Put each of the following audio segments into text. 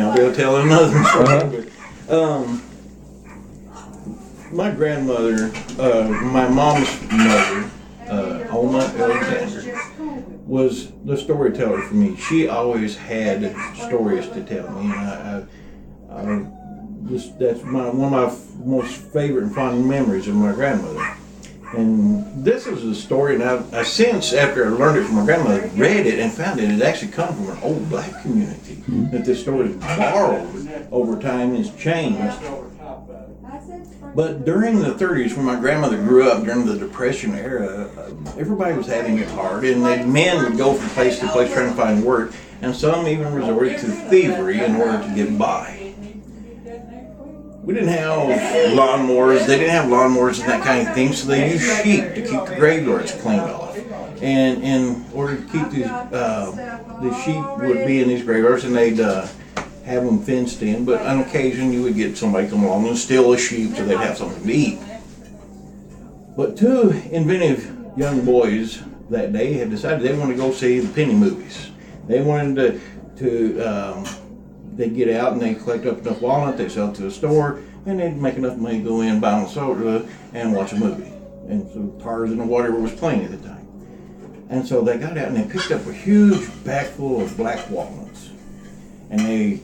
I'll be able to tell another story. My grandmother, my mom's mother, Alma Alexander, was the storyteller for me. She always had stories to tell me, and that's one of my most favorite and fond memories of my grandmother. And this is a story, and I since, after I learned it from my grandmother, read it and found it had actually come from an old black community. That this story is borrowed over time and has changed. But during the 30s, when my grandmother grew up, during the Depression era, everybody was having it hard, and the men would go from place to place trying to find work, and some even resorted to thievery in order to get by. We didn't have lawnmowers, they didn't have lawnmowers and that kind of thing, so they used sheep to keep the graveyards cleaned off. And in order to keep the sheep would be in these graveyards, and they'd have them fenced in, but on occasion you would get somebody come along and steal a sheep so they'd have something to eat. But two inventive young boys that day had decided they wanted to go see the penny movies. They wanted they'd get out and they'd collect up enough walnut, they'd sell it to a store, and they'd make enough money to go in, buy a soda, and watch a movie. And so Tarzan or whatever was playing at the time. And so they got out and they picked up a huge bag full of black walnuts. And they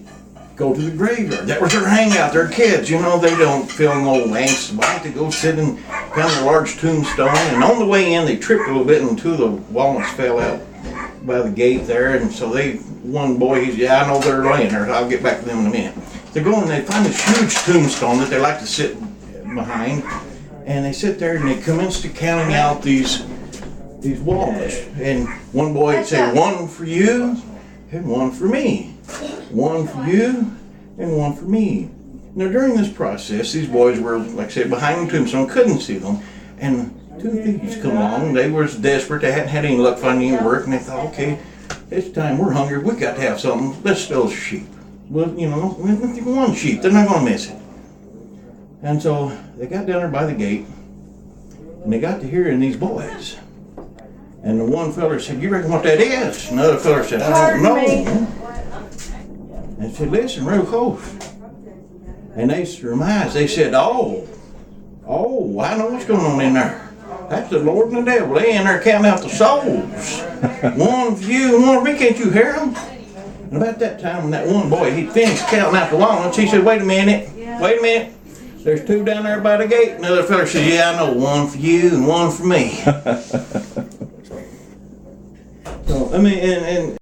go to the graveyard. That was their hangout. They're kids, you know, they don't feel no angst about it. They go sit and found a large tombstone, and on the way in they tripped a little bit and two of the walnuts fell out by the gate there, and so one boy, he's, yeah, I know they're laying there, I'll get back to them in a minute. They go and they find this huge tombstone that they like to sit behind, and they sit there and they commence to counting out these walnuts. And one boy would say, one for you and one for me. One for you and one for me. Now during this process, these boys were, like I said, behind the tombstone, couldn't see them, and two thieves come along. They were desperate. They hadn't had any luck finding any work, and they thought, okay, it's time. We're hungry. We got to have something. Let's steal a sheep. Well, you know, one sheep. They're not going to miss it. And so they got down there by the gate, and they got to hearing these boys. And the one feller said, "You reckon what that is?" Another feller said, "I don't know." And said, "Listen, real close." And they surmised. They said, "Oh, I know what's going on in there. That's the Lord and the devil. They in there counting out the souls. One for you and one for me. Can't you hear them?" And about that time, when that one boy, he'd finished counting out the walnuts, he said, wait a minute. There's two down there by the gate." Another fella said, "Yeah, I know. One for you and one for me." So, I mean, and